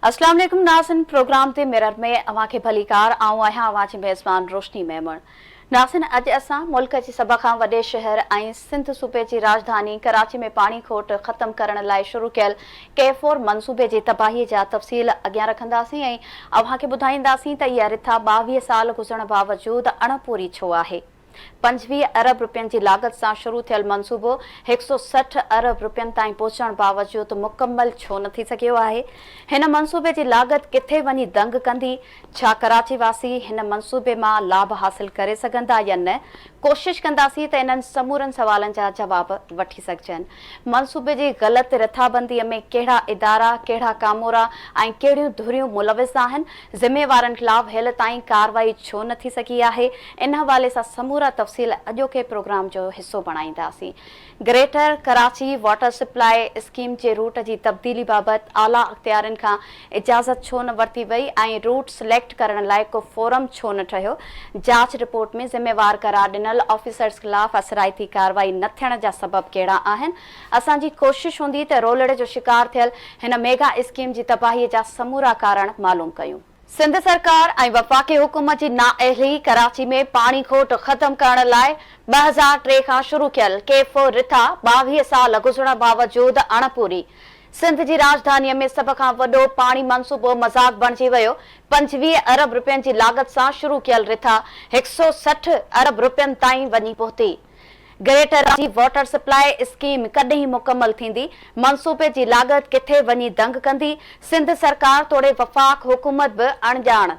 अस्सलाम वालेकुम नाज़रीन, प्रोग्राम ते मिरर में अवां खे भली कार आऊं आहियां अवां जी मेज़बान रोशनी मेमण। नाज़रीन, अॼु असां मुल्क जे सभ खां वॾे शहर ऐं सिंध सूबे जी राजधानी कराची में पाणी खोट ख़त्म करण लाइ शुरू कयल K4 मंसूबे जी तबाहीअ जा तफ़सील अॻियां रखंदासीं ऐं अवां खे ॿुधाईंदासीं त इहा रिथा 22 साल गुज़रण बावजूद अणपूरी छो आहे। 25 अरब रुपयनि जी लागत सां शुरू थियल मंसूबो 160 अरब रुपयनि ताईं पहुचण बावजूद मुकम्मल छो न थी सघियो आहे। हिन मंसूबे जी लागत किथे वञी दंग कंदी? छा कराची वासी हिन मंसूबे मां लाभ हासिल करे सघंदा या न? कोशिश कंदासीं त इन्हनि समूरनि सवालनि जा जवाब वठी सघजनि। मंसूबे जी ग़लति रिथाबंदीअ में कहिड़ा इदारा, कहिड़ा कामोरा ऐं कहिड़ियूं धुरियूं मुलविस आहिनि? ज़िम्मेवारनि ख़िलाफ़ हेल ताईं कार्रवाई छो न थी सघी आहे? इन हवाले सां समूरा तफ़सील अॼोके प्रोग्राम जो हिसो बणाईंदासीं। Greater Karachi water supply scheme जे रूट जी तब्दीली बाबति आला अख़्तियारनि खां इजाज़त छो न वरिती वई ऐं रूट सिलेक्ट करण लाइ को फोरम छो न ठहियो? जांच रिपोर्ट में ज़िम्मेवार करार ॾिनल ऑफिसर्स ख़िलाफ़ असराइती कार्रवाई न थियण जा सबब कहिड़ा आहिनि? असांजी कोशिश हूंदी त रोलड़े जो शिकार थियल हिन मेगा स्कीम जी तबाहीअ जा समूरा कारण मालूम कयूं। सिंध सरकार ऐं वफ़ाक़ी हुकूमत जी नाअहली कराची में पाणी खोट ख़त्म करण लाइ 2003 खां शुरू कयल K4 रिथा 22 साल गुज़रण बावजूद अणपूरी। सिंध जी राजधानीअ में सभ खां वॾो पाणी मंसूबो मज़ाक बणिजी वियो। 25 अरब रुपयनि जी लागत सां शुरू कयल रिथा 160 अरब रुपयनि ताईं वञी पहुती। Greater Karachi water supply scheme कॾहिं मुकमल थींदी? मंसूबे जी लागत किथे वञी दंग कंदी? सिंध सरकार तोड़े वफ़ाक़ हुकूमत बि अणॼाण।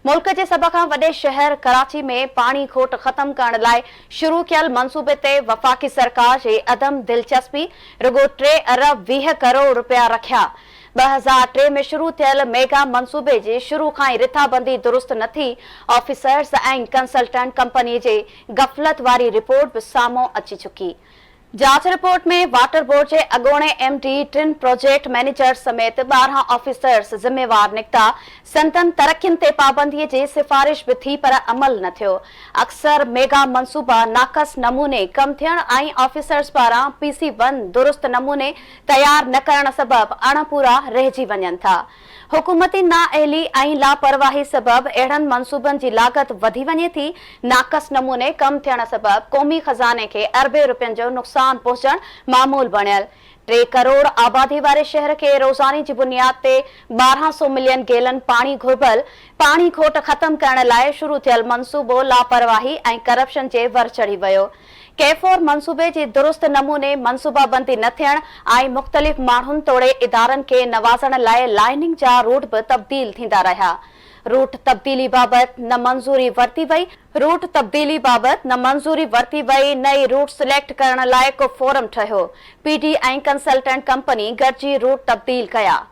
मुल्क जे सभ खां वॾे शहर कराची में पाणी खोट ख़त्म करण लाइ शुरू कयल मंसूबे ते वफ़ाक़ी सरकार जी अदम दिलचस्पी। रुगो 3 अरब 20 करोड़ रुपया रखिया। 2003 में शुरू थियल मेगा मंसूबे जे शुरू खां ई रिथाबंदी दुरुस्त न थी। ऑफिसर्स ऐं कंसल्टेंट कंपनी जे गफ़लत वारी रिपोर्ट बि साम्हूं अची चुकी। जांच रिपोर्ट में वाटर बोर्ड जे अॻोणे MD, 3 प्रोजेक्ट मैनेजर समेत 12 ऑफिसर्स ज़िम्मेवार निकिता। संतनि तरक़ियुनि ते पाबंदीअ जी सिफ़ारिश बि थी पर अमल न थियो। अक्सर मेगा मंसूबा नाक़स नमूने कम थियण ऐं ऑफिसर्स पारां PC1 दुरुस्त नमूने तयार न करण सबब अणपूरा रहिजी वञनि था। हुकूमती नाअहली ऐं लापरवाही सबब अहिड़नि मंसूबनि जी लागत वधी वञे थी। नाक़स नमूने कम थियण सबब क़ौमी ख़ज़ाने खे अरबे रुपयनि जो नुक़सान पहुचण मामूल बणियल। 3 करोड़ आबादी वारे शहर खे रोज़ानी जी बुनियाद ते 1200 मिलियन गैलन पाणी घुर्बल। पाणी खोट ख़त्म करण लाइ शुरू थियल मंसूबो लापरवाही ऐं करप्शन जे वर चढ़ी वियो। K4 मंसूबे जी दुरुस्त नमूने मनसूबाबंदी न थियण ऐं मुख़्तलिफ़ माण्हुनि तोड़े इदारनि खे नवाज़ण लाइ लाइनिंग जा रूट बि तब्दील थींदा रहिया। रूट तब्दीली बाबति न मंज़ूरी वरिती वई। नई रूट सिलेक्ट करण लाइ को फोरम ठहियो। PD ऐं कंसल्टेंट कंपनी गॾिजी रूट तब्दील कया।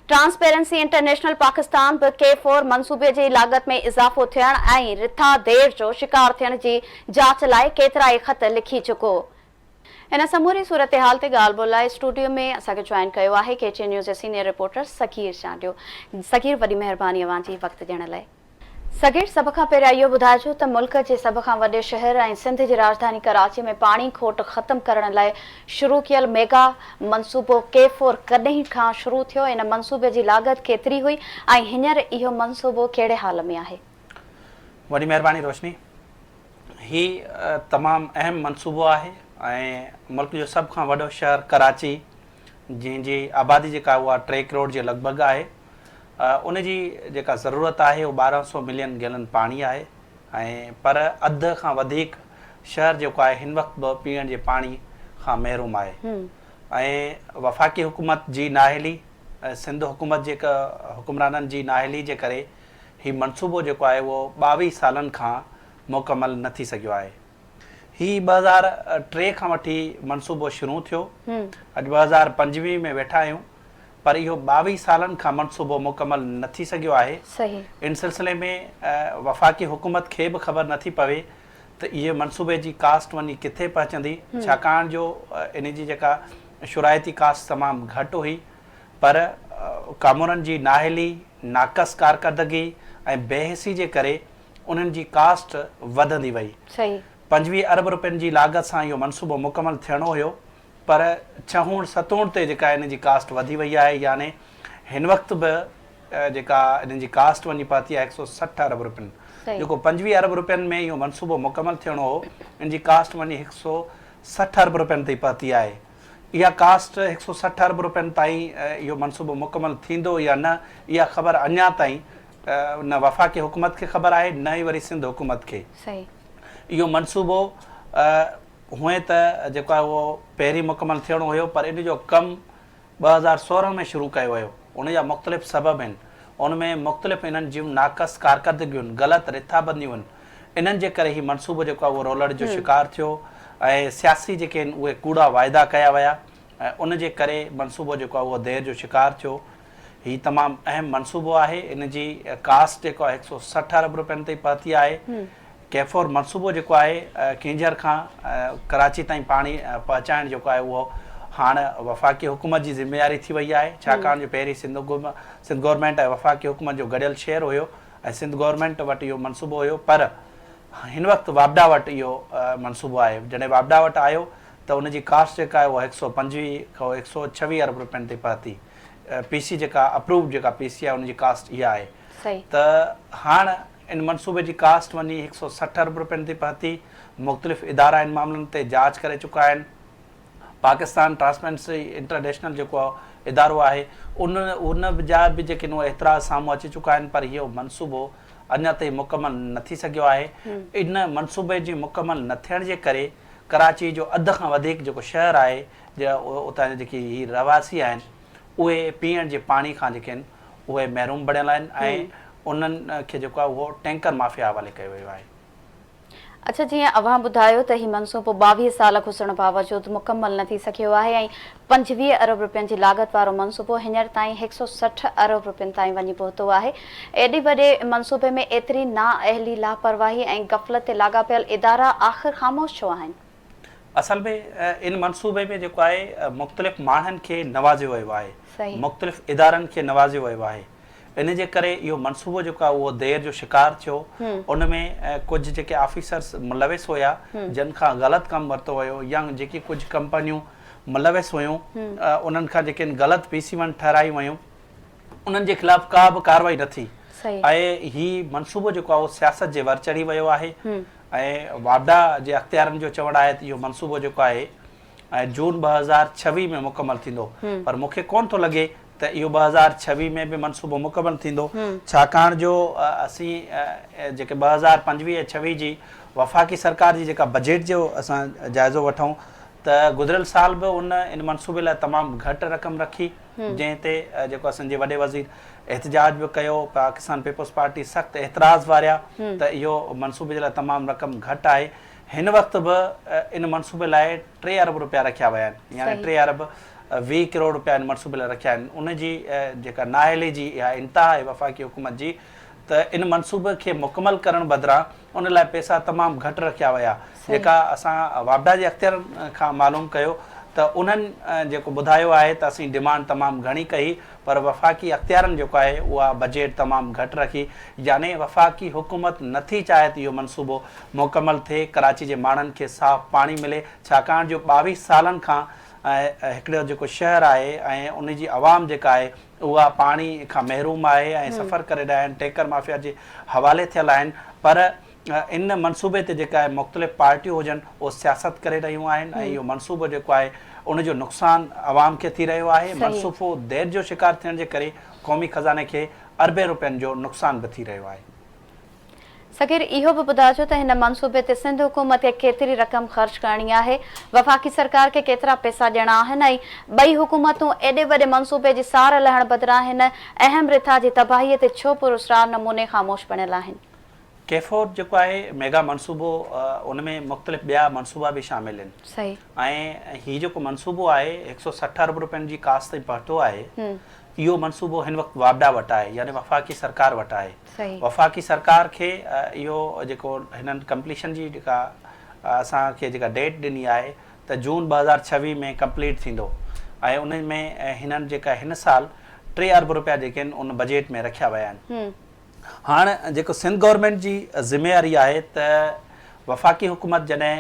ट्रांसपेरेंसी इंटरनेशनल पाकिस्तान बि K4 मंसूबे जी लागत में इज़ाफ़ो थियण ऐं रिथा देर जो शिकार थियण जी जांच लाइ केतिरा ई ख़त लिखी चुको। इन समूरी सूरत हाल ते ॻाल्हि ॿोल लाइ स्टूडियो में असांखे जॉइन कयो आहे KTN न्यूज़ जे सीनियर रिपोर्टर सगीर चांडियो। सगीर, वॾी महिरबानी अवां जी वक़्तु ॾियण लाइ। सगीर, सभ खां पहिरियों इहो ॿुधाइजो त मुल्क जे सभ खां वॾे शहर ऐं सिंध जी राजधानी कराची में पाणी खोट ख़त्म करण लाइ शुरू कयल मेगा मंसूबो K4 कॾहिं खां शुरू थियो? इन मंसूबे जी लागत केतिरी हुई ऐं हींअर इहो मंसूबो कहिड़े हाल में आहे? वॾी महिरबानी रोशनी, ही तमामु अहम मंसूबो आहे ऐं मुल्क जो सभ खां वॾो शहर कराची, जंहिंजी आबादी जेका उहा 3 करोड़ जे लॻभॻि आहे, उन जी जेका ज़रूरत आहे उहा 1200 मिलियन गैलन पाणी आहे। ऐं पर अधु खां वधीक शहर जेको आहे हिन वक़्तु बि पीअण जे पाणी खां महरूम आहे। ऐं वफ़ाक़ी हुकूमत जी नाअहली, सिंध हुकूमत जे हुकुमराननि जी नाअहली जे करे हीउ मंसूबो जेको आहे उहो 22 सालनि खां मुकमल न थी सघियो आहे। ही 2003 खां वठी मंसूबो शुरू थियो। अॼु 2025 में वेठा आहियूं, पर इहो 22 सालनि खां मंसूबो मुकमल न थी सघियो आहे। सही। इन सिलसिले में वफ़ाक़ी हुकूमत खे बि ख़बर नथी पवे त इहे मंसूबे जी कास्ट वञी किथे पहुचंदी, छाकाणि जो इन जी जेका शुराइती कास्ट तमामु घटि हुई। पर कामूरनि जी नाअहली, नाक़स कारकर्दगी ऐं बेहिसी जे करे उन्हनि जी कास्ट वधंदी वई। सही। 25 अरब रुपयनि जी लागत सां इहो मंसूबो मुकमल थियणो हुयो, पर 6-7 ते जेका इन जी कास्ट वधी वई आहे। यानी हिन वक़्तु बि जेका इन्हनि जी कास्ट वञी पहुती आहे 160 अरब रुपयनि, सही। जेको 25 अरब रुपयनि में इहो मनसूबो मुकमल थियणो हो, इन जी कास्ट वञी 160 अरब रुपयनि ताईं पहुती आहे। इहा कास्ट 160 अरब रुपयनि ताईं इहो मनसूबो मुकमल थींदो या न, इहा ख़बर अञा ताईं न वफ़ाक़ी हुकूमत खे ख़बर आहे, न ई वरी सिंध हुकूमत खे। सही। इहो मनसूबो हुए त जेको आहे उहो पहिरीं मुकमल थियणो हुयो, पर इन जो कमु 2016 में शुरू कयो वियो। उन जा मुख़्तलिफ़ सबब आहिनि, उन में मुख़्तलिफ़ इन्हनि जूं नाक़स कारकर्दगियूं आहिनि, ग़लति रिथाबंदियूं आहिनि। इन्हनि जे करे ही मनसूबो जेको आहे उहो रोलड़ जो शिकार थियो ऐं सियासी जेके आहिनि उहे कूड़ा वाइदा कया विया ऐं उन जे करे मनसूबो जेको आहे उहो देर जो शिकार थियो। ही तमामु अहम मनसूबो आहे। इन जी कास्ट जेको आहे 160 अरब रुपयनि ताईं पहुती आहे। कैफोर मनसूबो जेको आहे केंझर खां कराची ताईं पाणी पहुचाइण जेको आहे उहो हाणे वफ़ाक़ी हुकूमत जी ज़िम्मेवारी थी वई आहे, छाकाणि जो पहिरीं सिंध गवर्नमेंट ऐं वफ़ाक़ी हुकूमत जो गॾियल शहर हुयो ऐं सिंध गवर्नमेंट वटि इहो मनसूबो हुयो, पर हिन वक़्तु वापडा वटि इहो मनसूबो आहे। जॾहिं वापडा वटि आयो त उन जी कास्ट जेका आहे उहा 125 खां 126 अरब रुपयनि ते पहुती। पीसी जेका अप्रूव जेका पीसी आहे उनजी कास्ट इहा आहे। त हाणे इन मनसूबे जी कास्ट वञी 160 अरब रुपयनि ते पहुती। मुख़्तलिफ़ इदारा इन मामलनि ते जांच करे चुका आहिनि। पाकिस्तान ट्रांसपेरेंसी इंटरनेशनल जेको इदारो आहे उन जा बि जेके एतिराज़ साम्हूं अची चुका आहिनि, पर इहो मनसूबो अञा ताईं मुकमल न थी सघियो आहे। इन मनसूबे जी मुकमल न थियण जे करे कराची जो अध खां वधीक जेको शहर आहे, उतां जा जेके ही रवासी आहिनि उहे पीअण जे पाणी खां जेके आहिनि उहे महरूम बणियल आहिनि ऐं उन्हनि खे जेको आहे उहो टैंकर माफ़िया हवाले कयो वियो आहे। अच्छा, जीअं अव्हां ॿुधायो त ही मनसूबो 22 साल गुज़रण बावजूदि मुकमल न थी सघियो आहे ऐं 25 अरब रुपयनि जी लागत वारो मनसूबो हींअर ताईं 160 अरब रुपयनि ताईं वञी पहुतो आहे। एॾे वॾे मनसूबे में एतिरी नाअहली, लापरवाही ऐं गफ़लत ते लाॻापियल इदारा आख़िर ख़ामोश छो आहिनि? असल में इन मनसूबे में जेको आहे मुख़्तलिफ़ माण्हुनि खे नवाज़ियो वियो आहे, मुख़्तलिफ़ इदारनि खे नवाज़ियो वियो आहे। इन जे करे इहो मनसूबो जेको आहे उहो देर जो शिकार थियो। उन में कुझु जेके ऑफिसर्स मुलविस हुया जिन खां ग़लति कमु वरितो वियो या जेकी कुझु कंपनियूं मुलविस हुयूं उन्हनि खां जेके ग़लति पीसी-1 ठहिरायूं वियूं उन्हनि जे ख़िलाफ़ का बि कार्रवाई न थी ऐं ही मनसूबो जेको आहे उहो सियासत जे वर चढ़ी वियो आहे। ऐं वापडा जे अख़्तियारनि जो चवणु आहे त इहो मनसूबो जेको आहे जून 2026 में मुकमल थींदो, पर मूंखे कोन थो लॻे त इहो 2026 में बि मनसूबो मुकमल थींदो, छाकाणि जो असीं जेके 2025-26 जी वफ़ाक़ी सरकार जी जेका बजट जो असां जाइज़ो वठूं त गुज़िरियल साल बि इन मनसूबे लाइ तमामु घटि रक़म रखी, जंहिं ते जेको असांजे वॾे वज़ीर एहतजाज बि कयो। पाकिस्तान पीपल्स पार्टी सख़्तु एतिराज़ वारिया त इहो मनसूबे जे लाइ तमामु रक़म घटि आहे। हिन वक़्तु बि इन मनसूबे लाइ 3 अरब रुपया रखिया विया आहिनि, यानी 3 अरब 20 करोड़ रुपया इन मनसूबे लाइ रखिया आहिनि। उनजी जेका नाअहली जी इहा इंतिहा आहे वफ़ाक़ी हुकूमत जी, त इन मनसूबे खे मुकमल करण बदिरां उन लाइ पैसा तमामु घटि रखिया विया। जेका असां वापडा जे अख़्तियारनि खां मालूम कयो त उन्हनि जेको ॿुधायो आहे त असीं डिमांड तमामु घणी कई, पर वफ़ाक़ी अख़्तियारनि जेको आहे उहा बजट तमामु घटि रखी, यानी वफ़ाक़ी हुकूमत नथी चाहे त इहो मनसूबो मुकमल थिए, कराची जे माण्हुनि खे साफ़ पाणी मिले, छाकाणि जो 22 सालनि खां हिकिड़ो जेको शहर आहे ऐं उन जी आवाम जेका आहे उहा पाणी खां महरूम आहे ऐं सफ़र करे रहिया आहिनि, टैंकर माफ़िया जे हवाले थियल आहिनि। पर इन मनसूबे ते जेका आहे मुख़्तलिफ़ पार्टियूं हुजनि उहे सियासत करे रहियूं आहिनि ऐं इहो मनसूबो जेको आहे उनजो नुक़सानु आवाम खे थी रहियो आहे। मनसूबो देर जो शिकार थियण जे करे क़ौमी ख़ज़ाने खे अरबे रुपयनि जो नुक़सानु बि थी रहियो आहे। सगीर, इहो बि ॿुधाइजो त हिन मनसूबे ते सिंध हुकूमत खे केतिरी रक़म ख़र्च करणी आहे, वफ़ाक़ी सरकार खे केतिरा पैसा ॾियणा आहिनि ऐं ॿई हुकूमतूं एॾे वॾे मनसूबे जी सार लहण बदिरां हिन अहम रिथा जी तबाहीअ ते छो पुरस्कार नमूने ख़ामोश बणियल आहिनि? कैफोर जेको आहे मेगा मनसूबो, उन में मुख़्तलिफ़ ॿिया मनसूबा बि शामिल आहिनि ऐं हीउ जेको मनसूबो आहे 160 अरब रुपयनि जी कास्ट ताईं पहुतो आहे। इहो मनसूबो हिन वक़्तु वापडा वटि आहे, यानी वफ़ाक़ी सरकार वटि आहे। वफ़ाक़ी सरकार खे इहो जेको हिननि कंप्लीशन जी जेका असांखे जेका डेट ॾिनी आहे त जून 2026 में कंप्लीट थींदो ऐं उन में हिननि जेका हिन साल 3 अरब रुपया जेके आहिनि उन बजट में रखिया विया आहिनि। हाणे जेको सिंध गवर्नमेंट जी ज़िम्मेवारी आहे त वफ़ाक़ी हुकूमत जॾहिं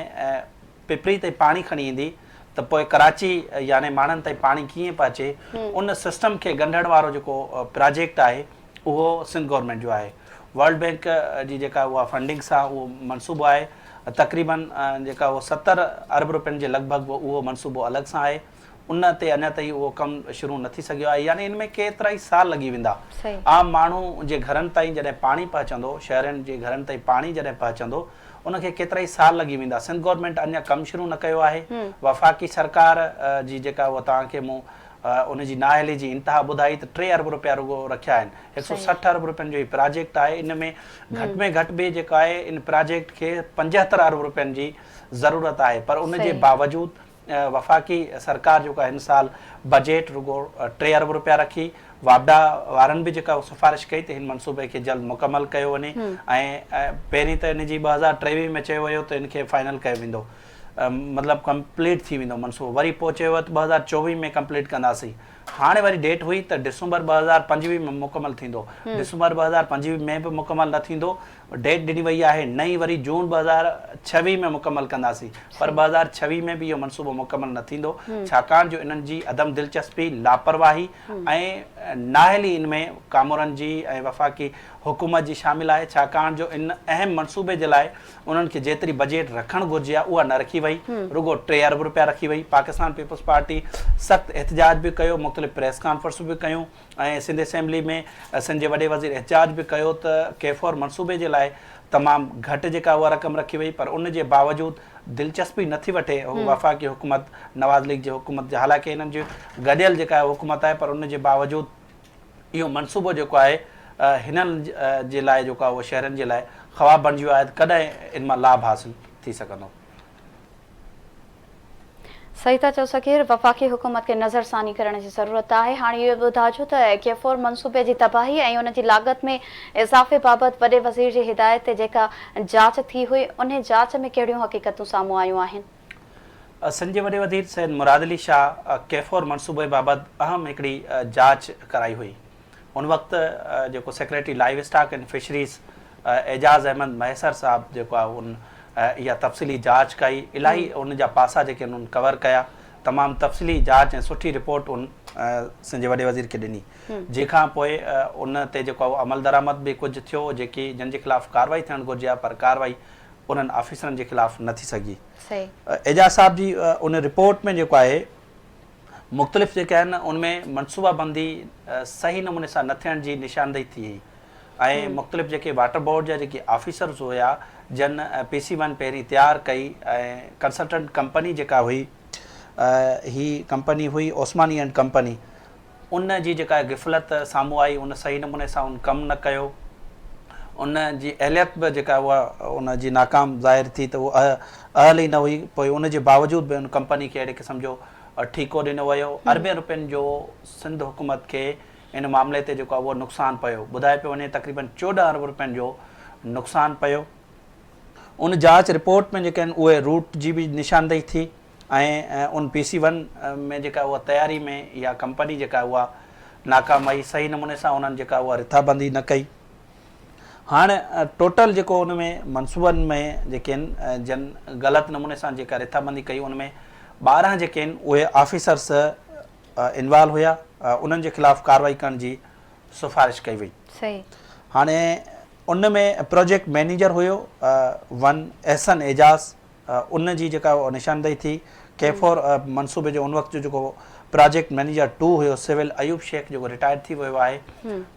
पिपरी ताईं पाणी खणी ईंदी त पोइ कराची यानी माण्हुनि ताईं पाणी कीअं पहुचे, उन सिस्टम खे ॻंढण वारो जेको प्रोजेक्ट आहे उहो सिंध गवर्नमेंट जो आहे। वर्ल्ड बैंक जी जेका उहा फंडिंग सां उहो मनसूबो आहे, तक़रीबन जेका उहो 70 अरब रुपयनि जे लॻभॻि उहो मनसूबो अलॻि सां आहे। उन ते अञा ताईं उहो कमु शुरू न थी सघियो आहे, यानी इन में केतिरा ई साल लॻी वेंदा। आम माण्हू जे घरनि ताईं जॾहिं पाणी पहुचंदो, शहरनि जे घरनि ताईं पाणी जॾहिं पहुचंदो, उनखे केतिरा ई साल लॻी वेंदा। सिंध गवर्नमेंट अञा कमु शुरू न कयो आहे। वफ़ाक़ी सरकार जी जेका उहा तव्हांखे मूं उनजी नाअहली जी इंतिहा ॿुधाई त 3 अरब रुपया रुॻो रखिया आहिनि। 160 अरब रुपयनि जो ही प्रोजेक्ट आहे। इन में घटि बि जेका आहे इन प्रोजेक्ट खे 75 अरब रुपयनि जी ज़रूरत आहे, पर उन जे बावजूदि वफ़ाक़ी सरकार जेका हिन साल बजट रुॻो 3 अरब रुपया रखी। वापडा वारनि बि जेका सिफारिश कई त हिन मनसूबे खे जल्द मुकमल कयो वञे, ऐं पहिरीं त इन जी 2023 में चयो वियो त इनखे फाइनल कयो वेंदो, मतिलबु कंप्लीट थी वेंदो मनसूबो। वरी पोइ चयो वियो त 2024 में कंप्लीट कंदासीं। हाणे वरी डेट हुई त डिसंबर 2025 में मुकमल थींदो। डिसंबर 2025 में बि मुकमल न थींदो। डेट ॾिनी वई आहे नई वरी जून 2026 में मुकमल कंदासीं, पर 2026 में बि इहो मनसूबो मुकमल न थींदो, छाकाणि जो इन्हनि जी अदम दिलचस्पी, लापरवाही ऐं नाअहली इन में कामोरनि जी ऐं वफ़ाक़ी हुकूमत जी शामिल आहे। छाकाणि जो इन अहम मनसूबे जे लाइ उन्हनि खे जेतिरी बजट रखणु घुरिजे आहे उहा न रखी वई, रुॻो 3 अरब रुपया रखी वई। पाकिस्तान पीपल्स पार्टी सख़्तु एहतजाज बि कयो, मुख़्तलिफ़ प्रेस कॉन्फ्रेंसूं बि कयूं, ऐं सिंध असेंबली में सिंध जे वॾे वज़ीर एहतजाज बि कयो त K4 मनसूबे जे लाइ तमामु घटि जेका उहा रक़म रखी वई, पर उन जे बावजूदि दिलचस्पी नथी वठे वफ़ाक़ी हुकूमत, नवाज़ लीग जी हुकूमत। हालांकि हिननि जी गॾियल जेका हुकूमत आहे, पर उन जे बावजूदि इहो मनसूबो जेको आहे हिननि जे लाइ जेको आहे उहो शहरनि जे लाइ ख़्वाब बणिजी वियो आहे त कॾहिं इन मां लाभ हासिल थी सघंदो। सही था चओ सकीर, वफ़ाक़ी हुकूमत खे नज़रसानी करण जी ज़रूरत आहे। हाणे इहो ॿुधाइजो त K4 मनसूबे जी तबाही ऐं उन जी लागत में इज़ाफ़े बाबति वॾे वज़ीर जी हिदायत ते जेका जांच थी हुई, उन जांच में कहिड़ियूं हक़ीक़तूं साम्हूं आयूं आहिनि? सिंध जे वॾे वज़ीर सैयद मुराद अली शाह K4 मनसूबे बाबति अहम हिकिड़ी जांच कराई हुई। उन वक़्तु जेको secretary livestock and fisheries Ejaz Ahmed Mahesar साहब जेको आहे उन इहा तफ़सीली जांच कई। इलाही उन जा पासा जेके उन्हनि कवर कया, तमामु तफ़सीली जांच ऐं सुठी रिपोर्ट उन सिंध जे वॾे वज़ीर खे ॾिनी, जंहिंखां पोइ उन ते जेको आहे अमल दरामद बि कुझु थियो, जेकी जंहिंजे ख़िलाफ़ु कार्रवाई थियणु घुरिजे आहे, पर कार्रवाई उन्हनि ऑफिसरनि जे ख़िलाफ़ु न थी सघी। एजाज़ साहब जी उन रिपोर्ट में जेको आहे मुख़्तलिफ़ जेके आहिनि उनमें मनसूबाबंदी सही नमूने सां न थियण जी निशानदेही थी हुई, ऐं मुख़्तलिफ़ जेके वाटर बोर्ड जा जेके ऑफिसर्स हुया जन PC1 पहिरीं तयारु कई, ऐं कंसल्टेंट कंपनी जेका हुई ही कंपनी हुई ओस्मानी एंड कंपनी, उन जी जेका गिफ़लत साम्हूं आई, उन सही नमूने सां उन कमु न कयो। उन जी अहलियत बि जेका उहा उन जी नाकाम ज़ाहिर थी, त उहा अहल ई न हुई। पोइ उन जे बावजूदि बि उन कंपनी खे अहिड़े क़िस्म जो ठीको ॾिनो वियो। अरबें रुपयनि जो सिंध हुकूमत खे इन मामले ते जेको आहे उहो नुक़सानु पियो, ॿुधाए पियो वञे तक़रीबन 14 अरब रुपयनि जो नुक़सानु पियो। उन जांच रिपोर्ट में जेके आहिनि उहे रूट जी बि निशानदेही थी, ऐं उन PC1 में जेका उहा तयारी में इहा कंपनी जेका उहा नाकाम आई, सही नमूने सां उन्हनि जेका उहा रिथाबंदी न कई। हाणे टोटल जेको उन में मनसूबनि में जेके आहिनि जन ग़लति नमूने सां जेका रिथाबंदी कई, उन में 12 जेके आहिनि उहे ऑफिसर्स इन्वॉल्व हुया, उन्हनि जे ख़िलाफ़ु कार्रवाई करण जी सिफारिश कई वई। हाणे उन में प्रोजेक्ट मैनेजर हुयो 1 एहसन एजाज़, उन जी जेका निशानदेही थी। K4 मनसूबे जो उन वक़्त जो जेको प्रोजेक्ट मैनेजर 2 हुयो सिविल अयूब शेख, जेको रिटायर थी वियो आहे,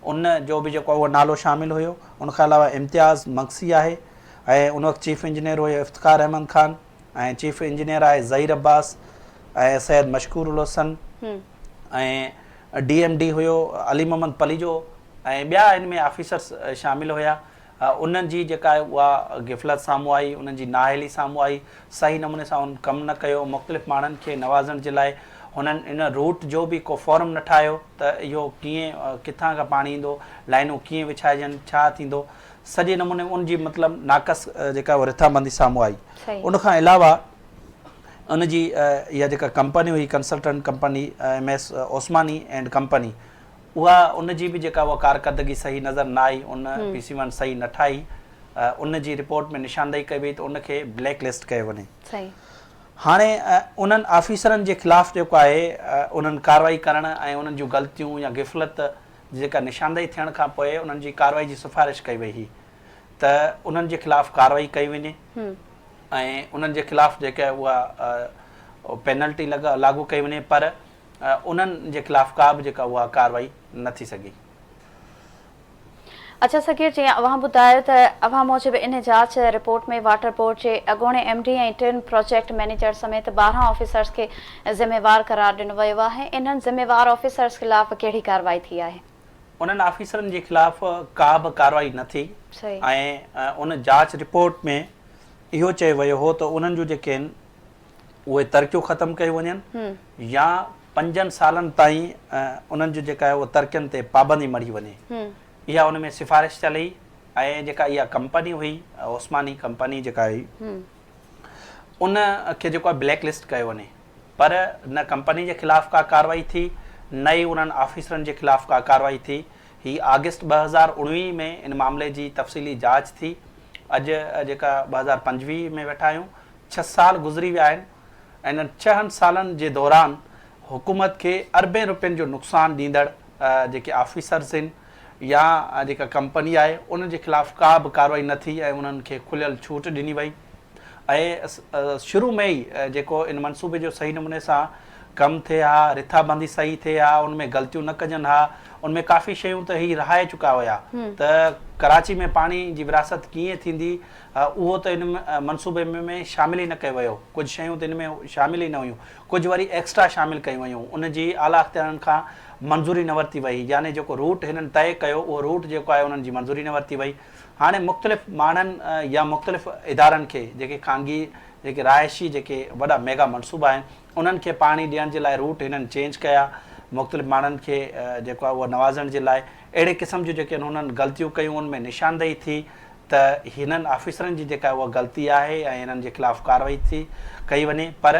उन जो बि जेको उहो नालो शामिल हुयो। उनखां अलावा इम्तियाज़ मक्सी आहे, ऐं उन वक़्तु चीफ इंजीनियर हुयो इफ्तिखार अहमद ख़ान, ऐं चीफ इंजीनियर आहे ज़हीर अब्बास, ऐं सैयद मशकूर उल हसन, ऐं DMD हुयो अली मोहम्मद पलीजो, ऐं ॿिया इन में ऑफिसर्स शामिल हुया। उन्हनि जी जेका आहे उहा गिफ़लत साम्हूं आई, उन्हनि जी नाअहली साम्हूं आई, सही नमूने सां उन कमु न कयो। मुख़्तलिफ़ माण्हुनि खे नवाज़ण जे लाइ हुननि इन रूट जो बि को फॉर्म न ठाहियो त इहो कीअं किथां खां पाणी ईंदो, लाइनूं कीअं विछाइजनि, छा थींदो, सॼे नमूने उन जी मतिलबु नाक़स जेका उहा रिथाबंदी साम्हूं आई। उनखां अलावा उन जी इहा जेका कंपनी हुई consultant company MS Osmani and company, उहा उन जी बि जेका उहा कारकर्दगी सही नज़र न आई, उन PC1 सही न ठाही। उन जी रिपोर्ट में निशानदेही कई वई त उनखे ब्लैक लिस्ट कयो वञे। हाणे उन्हनि ऑफिसरनि जे ख़िलाफ़ु जेको आहे उन्हनि कार्रवाई करणु ऐं उन्हनि जूं ग़लतियूं या गिफ़लत जेका निशानदेही थियण खां पोइ उन्हनि जी कार्रवाई जी सिफ़ारिश कई वई हुई त उन्हनि जे ख़िलाफ़ु कार्रवाई कई वञे ऐं उन्हनि जे ख़िलाफ़ु जेका उहा पेनल्टी लागू कई वञे, पर उन्हनि जे ख़िलाफ़ु का बि जेका उहा कार्रवाई न थी सघी। अच्छा सगीर, जीअं अव्हां ॿुधायो त अव्हां मूजिबि इन जांच रिपोर्ट में वाटर बोर्ड जे अॻूणे MD ऐं 3 प्रोजेक्ट मैनेजर समेत 12 ऑफिसर्स खे ज़िम्मेवार करार ॾिनो वियो आहे। इन्हनि ज़िम्मेवार ऑफिसर्स ख़िलाफ़ कहिड़ी कार्रवाई थी आहे? उन्हनि ऑफिसरनि जे ख़िलाफ़ का बि कार्रवाई न थी ऐं उन जांच रिपोर्ट में इहो चयो वियो हो त उन्हनि जूं जेके आहिनि उहे तरक़ियूं ख़तमु कयूं वञनि या 5 सालनि ताईं उन्हनि जो जेका आहे उहा तरक़ियुनि ते पाबंदी मड़ी वञे। इहा उन में सिफ़ारिश चली ऐं जेका इहा कंपनी हुई ओस्मानी कंपनी जेका हुई उन खे जेको आहे ब्लैक लिस्ट कयो वञे, पर न कंपनी जे ख़िलाफ़ु का कार्रवाई थी न ई उन्हनि ऑफिसरनि जे ख़िलाफ़ु का कार्रवाई थी। ही अगस्त 2019 में इन मामले जी तफ़सीली जांच थी। अॼु जेका 2025 में वेठा आहियूं, 6 साल गुज़री विया आहिनि ऐं इन्हनि 6 सालनि जे दौरान हुकूमत खे अरबें रुपयनि जो नुक़सानु ॾींदड़ जेके ऑफिसर्स आहिनि या जेका कंपनी आहे उन जे ख़िलाफ़ु का बि कार्रवाई न थी ऐं उन्हनि खे खुलियल छूट ॾिनी वई ऐं शुरू में ई जेको इन मनसूबे जो सही नमूने सां कमु थिए हा, रिथाबंदी सही थिए हा, उनमें ग़लतियूं न कजनि हा, उनमें काफ़ी शयूं त ही रहाए चुका हुया त कराची में पाणी जी विरासत कीअं थींदी उहो त इन मनसूबे में शामिल ई न कयो वियो। कुझु शयूं त इन में शामिल ई न हुयूं, कुझु वरी एक्स्ट्रा शामिल कयूं वयूं। उन जी आला अख़्तियारनि खां मंज़ूरी न वरिती वई, यानी जेको रूट हिननि तय कयो उहो रूट जेको आहे उन्हनि जी मंज़ूरी न वरिती वई। हाणे मुख़्तलिफ़ माण्हुनि या मुख़्तलिफ़ इदारनि खे जेके ख़ानगी जेके राइशी जेके वॾा मेगा मनसूबा आहिनि उन्हनि खे पाणी ॾियण जे लाइ रूट हिननि चेंज कया, मुख़्तलिफ़ माण्हुनि खे जेको आहे उहा नवाज़ण जे लाइ अहिड़े क़िस्म जूं जेके हुननि ग़लतियूं कयूं उनमें निशानदेही थी त हिननि ऑफिसरनि जी जेका उहा ग़लती आहे ऐं हिननि जे ख़िलाफ़ु कार्रवाई थी कई वञे, पर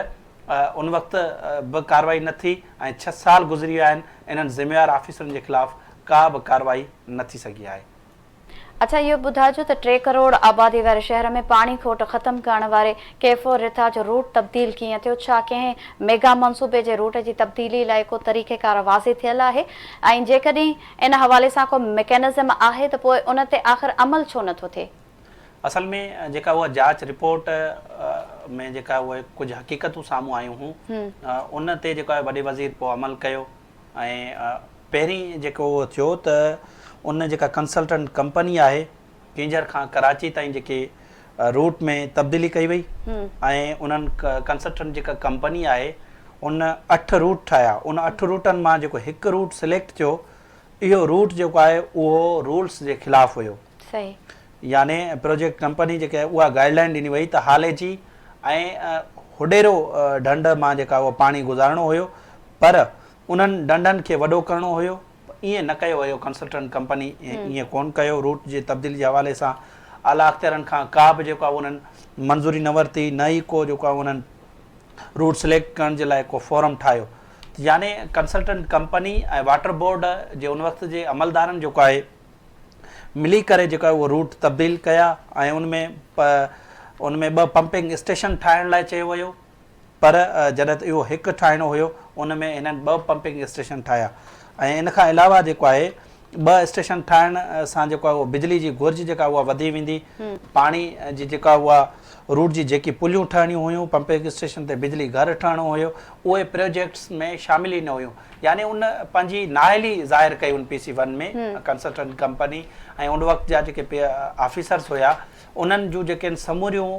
उन वक़्तु बि कार्रवाई न थी ऐं 6 साल गुज़री विया आहिनि। इन्हनि ज़िम्मेवार ऑफिसरनि जे ख़िलाफ़ु का बि कार्रवाई न थी सघी आहे। अच्छा, इहो ॿुधाइजो त 3 करोड़ आबादी वारे शहर में पाणी खोट ख़तमु करण वारे केफो रिथा जो रूट तब्दील कीअं थियो? छा कंहिं मेगा मनसूबे जे रूट जी तब्दीली लाइ को तरीक़ेकार वाज़े थियल आहे ऐं जेकॾहिं इन हवाले सां को मैकेनिज़म आहे त पोइ उन ते आख़िर अमल छो नथो थिए? असल में जेका उहा जांच रिपोर्ट में जेका उहे कुझु हक़ीक़तूं साम्हूं आयूं हुयूं उन ते जेको आहे वॾे वज़ीर पोइ अमल कयो ऐं पहिरीं जेको उहो थियो त उन जेका कंसल्टेंट कंपनी आहे किंजर खां कराची ताईं जेके रूट में तब्दीली कई वई ऐं उन्हनि कंसल्टेंट जेका कंपनी आहे उन 8 रूट ठाहिया। उन 8 रूटनि मां जेको हिकु रूट सिलेक्ट थियो, इहो रूट जेको आहे उहो रूल्स जे ख़िलाफ़ु हुयो। सही, यानी प्रोजेक्ट कंपनी जेके आहे उहा गाइडलाइन ॾिनी वई त हाले जी ऐं हुडेरो ढंढ मां जेका उहा पाणी गुज़ारिणो हुयो, पर उन्हनि ढंढनि खे वॾो करिणो हुयो। ईअं न कयो वियो, कंसल्टेंट कंपनी ईअं कोन कयो। रूट जे तब्दीली जे हवाले सां आला अख़्तियारनि खां का बि जेको आहे उन्हनि मंज़ूरी न वरिती, न ई को जेको आहे उन्हनि रूट सिलेक्ट करण जे लाइ को फॉर्म ठाहियो। यानी कंसल्टेंट कंपनी ऐं वाटर बोर्ड जे उन वक़्त जे अमलदारनि जेको आहे मिली करे जेको आहे उहो रूट तब्दील कया ऐं उनमें 2 पंपिंग स्टेशन ठाहिण लाइ चयो वियो, पर जॾहिं त इहो हिकु ठाहिणो हुयो उन में हिननि 2 पंपिंग स्टेशन ठाहिया ऐं इन खां अलावा जेको आहे 2 स्टेशन ठाहिण सां जेको आहे उहो बिजली जी घुर्ज जेका उहा वधी वेंदी, पाणी जी जेका उहा रूट जी जेकी पुलियूं ठहणियूं हुयूं, पंपिंग स्टेशन ते बिजली घर ठहणो हुयो, उहे प्रोजेक्ट्स में शामिल ई न हुयूं। यानी उन पंहिंजी नाअहली ज़ाहिर कई उन PC1 में कंसल्टेंट कंपनी ऐं उन वक़्त जा जेके ऑफिसर्स हुया उन्हनि जूं जेके समूरियूं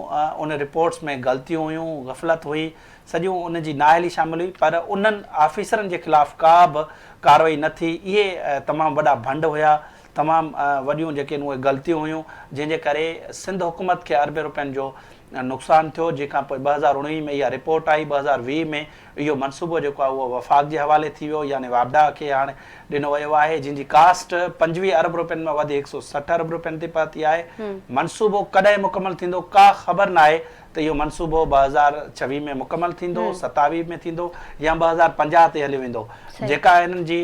उन रिपोर्ट्स में ग़लतियूं हुयूं, गफ़लत हुई, सॼियूं उन जी नाअहली शामिल हुई, पर उन्हनि ऑफिसरनि जे ख़िलाफ़ु का बि कार्रवाई न थी। इहे तमामु वॾा भंड हुया, तमामु वॾियूं जेके उहे ग़लतियूं हुयूं, जंहिंजे करे सिंध हुकूमत खे अरबे रुपयनि जो नुक़सानु थियो। जंहिंखां पोइ 2019 में इहा रिपोर्ट आई, 2020 में इहो मनसूबो जेको आहे उहो वफ़ाक़ जे हवाले थी वियो, यानी वापडा खे हाणे ॾिनो वियो आहे, जंहिंजी कास्ट 25 अरब रुपयनि मां वधी 160 अरब रुपयनि ते पहुती आहे। मनसूबो कॾहिं मुकमल थींदो का ख़बर न आहे त इहो मनसूबो 2026 में मुकमल थींदो, 27 में थींदो या 2050 ते हली वेंदो। जेका हिननि जी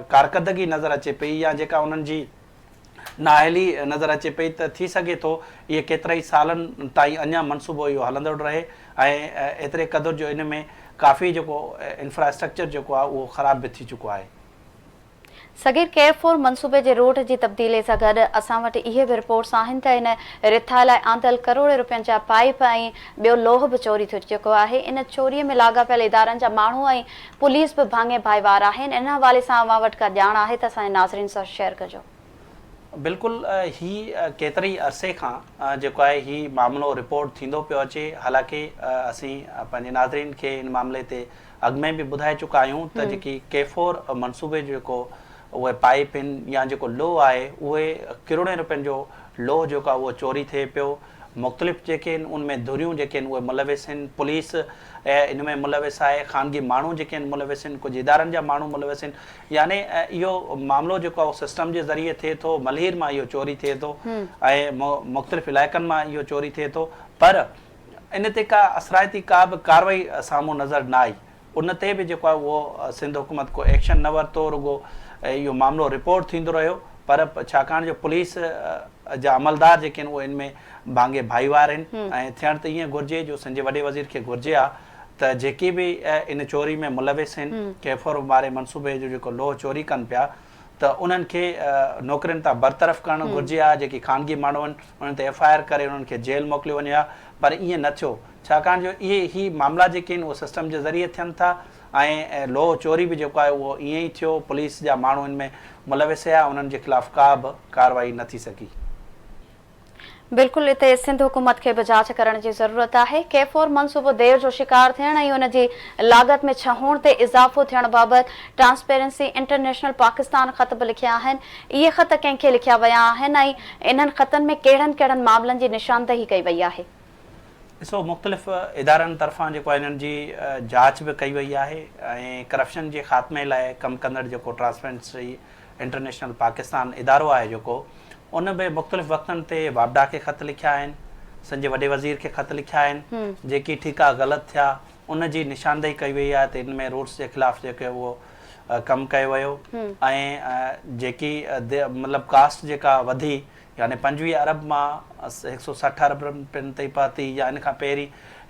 कारकर्दगी नज़र अचे पई या जेका उन्हनि जी नाअहली नज़र अचे पई त थी सघे थो इहे केतिरा ई सालनि ताईं अञा मनसूबो इहो हलंदो रहे ऐं एतिरे क़दुरु जो इन में काफ़ी जेको इंफ्रास्ट्रक्चर जेको आहे उहो ख़राब बि थी चुको आहे। सगीर केयर फोर मनसूबे जे रूट जी तब्दीली सां गॾु असां वटि इहे बि रिपोर्ट्स आहिनि त इन रिथा लाइ आंदल करोड़ रुपयनि जा पाइप ऐं ॿियो लोह बि चोरी थी चुको आहे। इन चोरीअ में लाॻापियल इदारनि जा माण्हू ऐं पुलिस बि भाङे भाईवार आहिनि। इन हवाले सां अव्हां वटि का ॼाण आहे त असांजे नाज़रीन सां शेयर कजो। बिल्कुलु ही केतिरी अरसे खां जेको आहे ही मामिलो रिपोर्ट थींदो पियो अचे। हालांकि असीं पंहिंजे नाज़रीन खे इन मामले ते अॻु में बि ॿुधाए चुका आहियूं त जेकी K4 मनसूबे जेको उहे पाइप आहिनि या जेको लोह आहे उहे किरोड़े रुपयनि जो लोह जेको आहे उहो चोरी थिए पियो। मुख़्तलिफ़ जेके आहिनि उनमें धुरियूं जेके आहिनि उहे मुलविस आहिनि। पुलिस इन में मुलविस आहे, ख़ानगी माण्हू जेके आहिनि मुलविस आहिनि, कुझु इदारनि जा माण्हू मुलविस आहिनि। यानी इहो मामिलो जेको आहे सिस्टम जे ज़रिए थिए थो, मलहीर मां इहो चोरी थिए थो ऐं मुख़्तलिफ़ इलाइक़नि मां इहो चोरी थिए थो, पर इन ते का असराइती का बि कार्रवाई साम्हूं नज़र न आई। उन ते बि जेको आहे उहो सिंध हुकूमत को एक्शन न वरितो, रुगो इहो मामिलो रिपोर्ट थींदो रहियो। पर छाकाणि जो पुलिस जा अमलदार जेके आहिनि उहे इन में भाङे भाईवार आहिनि ऐं थियणु त ईअं घुरिजे जो संजय वॾे वज़ीर खे घुरिजे आहे त जेके बि इन चोरी में मुलविस आहिनि, K4 वारे मनसूबे जो जेको लोह चोरी कनि पिया, त उन्हनि खे नौकरियुनि तां बरतरफ़ करणु घुरिजे आहे। जेकी ख़ानगी माण्हू आहिनि उन्हनि ते FIR करे उन्हनि खे जेल मोकिलियो वञे हा, पर ईअं न थियो। छाकाणि जो ही मामला जेके आहिनि उहे सिस्टम जे ज़रिए थियनि था ऐं लोह चोरी बि जेको आहे उहो ईअं ई थियो। पुलिस जा माण्हू इन में मुलविस हुआ, उन्हनि जे ख़िलाफ़ का बि कार्रवाई न थी सघी। बिल्कुलु हिते सिंध हुकूमत खे बि जांच करण जी ज़रूरत आहे। K4 मनसूबो देर जो शिकार थियण ऐं उन जी लागत में छहोण ते इज़ाफ़ो थियण बाबति ट्रांसपेरेंसी इंटरनेशनल पाकिस्तान ख़त बि लिखिया आहिनि। इहे ख़त कंहिंखे लिखिया विया आहिनि ऐं इन्हनि ख़तनि में कहिड़नि कहिड़नि मामलनि जी निशानदही कई वई आहे? ॾिसो, मुख़्तलिफ़ इदारनि तरफ़ां जेको इन्हनि जी जांच बि कई वई आहे ऐं करप्शन जे ख़ात्मे लाइ कमु कंदड़ जेको ट्रांसपेरेंसी इंटरनेशनल पाकिस्तान इदारो आहे जेको, उन बि मुख़्तलिफ़ वक़्तनि ते वापडा खे ख़त लिखिया आहिनि, संजय वॾे वज़ीर खे ख़त लिखिया आहिनि। जेकी ठीका ग़लति थिया उन जी निशानदेही कई वई आहे त इन में रूट्स जे ख़िलाफ़ जेके उहो कमु कयो वियो ऐं जेकी मतिलबु कास्ट जेका वधी यानी 25 अरब मां 160 अरब रुपयनि ताईं पहुती या इन खां पहिरीं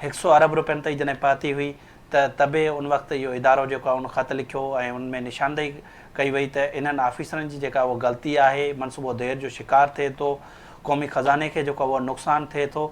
100 अरब रुपयनि ताईं जॾहिं पहुती हुई त बि उन वक़्तु इहो इदारो जेको आहे उन ख़त लिखियो ऐं उन में निशानदेही कई वई त इन्हनि ऑफिसरनि जी जेका उहा ग़लती आहे, मनसूबो देर जो शिकार थिए थो, क़ौमी ख़ज़ाने खे जेको उहो नुक़सानु थिए थो,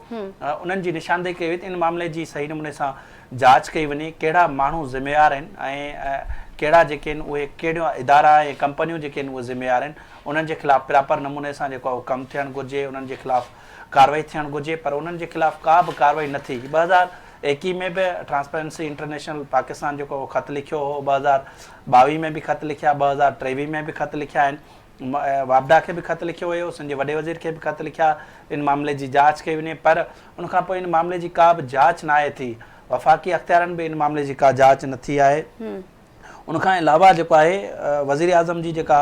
उन्हनि जी निशानदेही कई वई त इन मामले जी सही नमूने सां जांच कई वञे। कहिड़ा माण्हू ज़िम्मेवार आहिनि ऐं कहिड़ा जेके आहिनि उहे कहिड़ा इदारा ऐं कंपनियूं जेके आहिनि उहे ज़िम्मेवार आहिनि, उन्हनि जे ख़िलाफ़ प्रॉपर नमूने सां जेको आहे कमु थियणु घुरिजे, उन्हनि जे ख़िलाफ़ कार्रवाई थियणु घुरिजे। पर उन्हनि जे ख़िलाफ़ का बि कार्रवाई न थी। 2021 में बि ट्रांसपेरेंसी इंटरनेशनल पाकिस्तान जेको उहो ख़त लिखियो हो, 2022 में बि ख़त लिखिया, 2023 में बि ख़त लिखिया आहिनि, वापडा खे बि ख़त लिखियो हुयो, संजय वॾे वज़ीर खे बि ख़त लिखिया, इन मामले जी जांच कई वञे। पर उनखां पोइ इन मामले जी का बि जांच न आहे थी। वफ़ाक़ी अख़्तियारनि बि इन मामले जी का जांच न थी आहे। उनखां अलावा जेको आहे वज़ीर आज़म जी जेका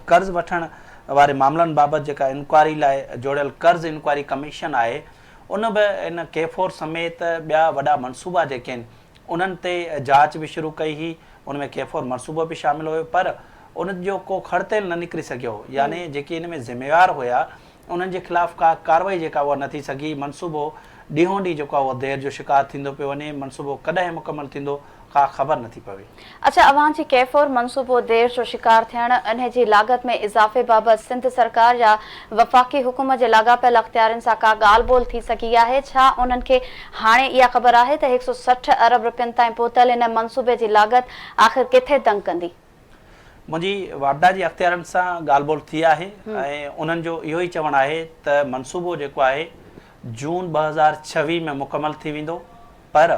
कर्ज़ वठण वारे मामलनि बाबति जेका इंक्वायरी लाइ जोड़ियल कर्ज़ इंक्वायरी कमीशन आहे, उन बि इन K4 समेत ॿिया वॾा मनसूबा जेके आहिनि उन्हनि ते जांच बि शुरू कई हुई। उनमें K4 मनसूबो बि शामिल हुयो, पर उन जो को खड़तेल न निकिरी सघियो। यानी जेके इन में ज़िम्मेवार हुया उन्हनि जे ख़िलाफ़ का कार्रवाई जेका उहा न थी सघी। मनसूबो ॾींहों ॾींहुं जेको आहे उहो देर जो शिकार थींदो पियो वञे। मनसूबो कॾहिं मुकमल थींदो का ख़बर नथी पवे। अच्छा, अव्हां जी K4 मनसूबो देर जो शिकार थियण, इन जी लागत में इज़ाफ़े बाबति सिंध सरकार या वफ़ाक़ी हुकूमत जे लाॻापियल अख़्तियारनि सां का ॻाल्हि ॿोल थी सघी आहे? छा उन्हनि खे हाणे इहा ख़बर आहे त 160 अरब रुपयनि ताईं पहुतल इन मनसूबे जी लागत आख़िर किथे तंग कंदी? मुंहिंजी वापडा जी अख़्तियारनि सां ॻाल्हि ॿोल थी आहे ऐं उन्हनि जो इहो ई चवणु आहे त मनसूबो जेको आहे जून 2026 में मुकमल थी वेंदो। पर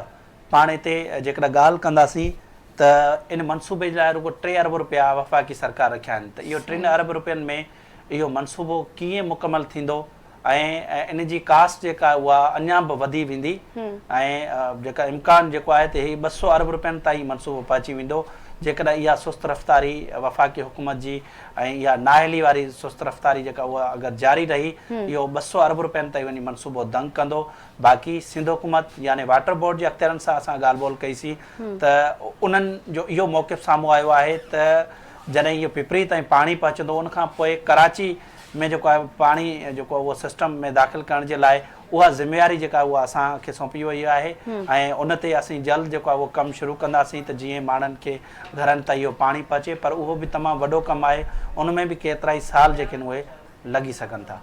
पाण हिते जेकॾहिं ॻाल्हि कंदासीं त इन मनसूबे जे लाइ रुगो 3 अरब रुपया वफ़ाक़ी सरकार रखिया आहिनि। त इहो 3 अरब रुपयनि में इहो मनसूबो कीअं मुकमल थींदो ऐं इन जी कास्ट जेका उहा अञा बि वधी वेंदी ऐं जेका इम्कान जेको आहे त हीअ 200 अरब रुपयनि ताईं मनसूबो पहुची वेंदो। जेकॾहिं इहा सुस्त रफ़्तारी वफ़ाक़ी हुकूमत जी ऐं इहा नाअहली वारी सुस्त रफ़्तारी जेका उहा अगरि जारी रही, इहो 200 अरब रुपयनि ताईं वञी मनसूबो दंग कंदो। बाक़ी सिंध हुकूमत यानी वाटर बोर्ड जे अख़्तियारनि सां असां ॻाल्हि ॿोल कईसीं त उन्हनि जो इहो मौक़िफ़ साम्हूं आयो आहे त जॾहिं इहो पिपरी ताईं पाणी पहुचंदो, उनखां पोइ कराची में जेको आहे पाणी जेको उहो सिस्टम में दाख़िल करण जे लाइ उहा ज़िम्मेवारी जेका उहा असांखे सौंपी वई आहे ऐं उन ते असीं जल्द जेको आहे उहो कमु शुरू कंदासीं त जीअं माण्हुनि खे घरनि ताईं इहो पाणी पहुचे। पर उहो बि तमामु वॾो कमु आहे, उन में बि केतिरा ई साल जेके आहिनि उहे लॻी सघनि था।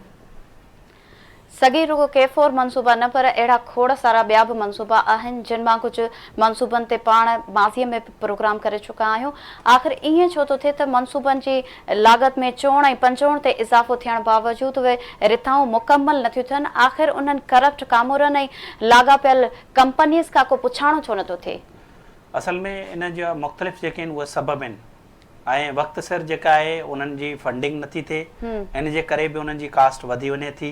सॻी रुगो K4 मनसूबा न पर अहिड़ा खोड़ सारा ॿिया बि मनसूबा आहिनि जिन मां कुझु मनसूबनि ते पाण माज़ीअ में प्रोग्राम करे चुका आहियूं। आख़िर ईअं छो थो थिए त मनसूबनि जी लागत में चोण ऐं पंचोण ते इज़ाफ़ो थियण बावजूदि उहे रिथाऊं मुकमल नथियूं थियनि? आख़िर उन्हनि करप्ट कामोरनि ऐं लाॻापियल कंपनीज़ खां को पुछाणो छो नथो थिए? असल में इन जा मुख़्तलिफ़ जेके आहिनि उहे सबब आहिनि ऐं वक़्त सिर जेका आहे उन्हनि जी फंडिंग नथी थिए, इन जे करे बि उन्हनि जी कास्ट वधी वञे थी,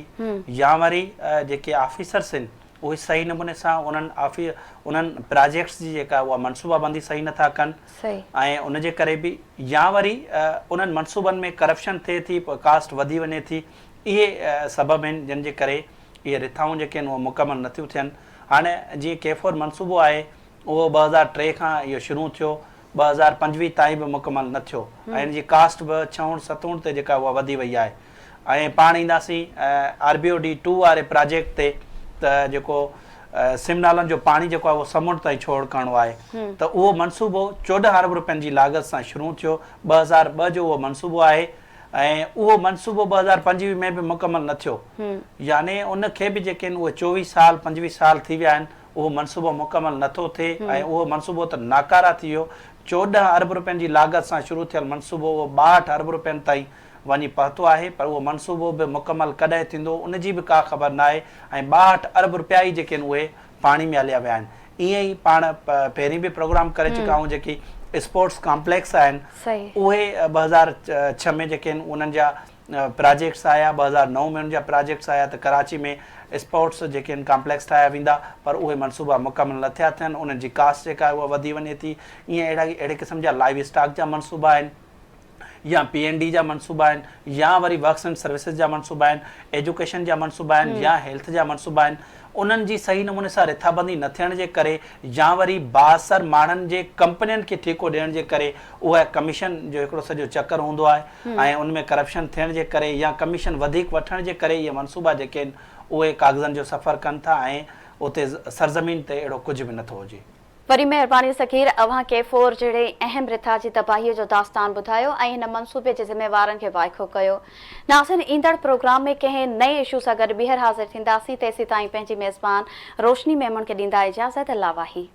या वरी जेके ऑफिसर्स आहिनि उहे सही नमूने सां उन्हनि प्रोजेक्ट्स जी जेका उहा मनसूबाबंदी सही नथा कनि ऐं उन जे करे बि या वरी उन्हनि मनसूबनि में करप्शन थिए थी, कास्ट वधी वञे थी। इहे सबब आहिनि जिन जे करे इहे रिथाऊं जेके आहिनि उहे मुकमल नथियूं थियनि। हाणे जीअं K4 मनसूबो आहे उहो 2003 खां इहो शुरू थियो, 2025 ताईं बि मुकमल न थियो ऐं इन जी कास्ट बि 66-67 ते जेका उहा वधी वई आहे। ऐं पाण ईंदासीं RBOD 2 वारे प्रोजेक्ट ते त जेको सिमनालनि जो पाणी जेको आहे उहो समुंड ताईं छोड़ करणो आहे, त उहो मनसूबो 14 अरब रुपयनि जी लागत सां शुरू थियो। 2002 जो उहो मनसूबो आहे ऐं उहो मनसूबो 2025 में बि मुकमल न थियो, यानी उन खे बि जेके आहिनि उहे 24-25 साल थी विया आहिनि, उहो मनसूबो मुकमल नथो थिए ऐं उहो मनसूबो त नाकारा थी वियो। 14 अरब रुपयनि जी लागत सां शुरू थियल मनसूबो उहो 62 अरब रुपयनि ताईं वञी पहुतो आहे, पर उहो मनसूबो बि मुकमल कॾहिं थींदो उन जी बि का ख़बर न आहे ऐं 62 अरब रुपया ई जेके आहिनि उहे पाणी में हलिया विया आहिनि। ईअं ई पाण पहिरीं बि प्रोग्राम करे चुका आहियूं, जेकी स्पोर्ट्स कॉम्प्लेक्स आहिनि उहे 2006 में जेके आहिनि उन्हनि जा प्रोजेक्ट्स आया, 2009 में उन्हनि जा प्रोजेक्ट्स आया त कराची में स्पोर्ट्स जेके आहिनि कॉम्प्लेक्स ठाहिया वेंदा, पर उहे मनसूबा मुकमल न थिया थियनि, उन्हनि जी कास्ट जेका आहे उहा वधी वञे थी। ईअं अहिड़े क़िस्म जा लाइव स्टॉक जा मनसूबा आहिनि या PND जा मनसूबा आहिनि या वरी वर्क्स एंड सर्विसिस जा मनसूबा आहिनि, एजुकेशन जा मनसूबा आहिनि या हेल्थ जा मनसूबा आहिनि। उन्हनि जी सही नमूने सां रिथाबंदी न थियण जे करे या वरी बासर माण्हुनि जे कंपनियुनि खे ठेको ॾियण जे करे उहा कमीशन जो हिकिड़ो सॼो चक्कर हूंदो आहे ऐं उनमें करप्शन थियण जे करे या कमीशन वधीक वठण जे करे इहे मनसूबा जेके आहिनि उहे कागज़नि जो सफ़र कनि था ऐं उते सरज़मीन ते अहिड़ो कुझु बि नथो हुजे। वरी महिरबानी सकीर, अव्हां K4 जहिड़े अहम रिथा जी तबाहीअ जो दास्तान ॿुधायो ऐं हिन मनसूबे जे ज़िम्मेवारनि खे वाइखो कयो। नाज़रीन, ईंदड़ प्रोग्राम में कंहिं नए इशू सां गॾु ॿीहर हाज़िर थींदासीं। तेसीं ताईं पंहिंजी मेज़बान रोशनी मेमन खे ॾींदा इजाज़त। लावाही।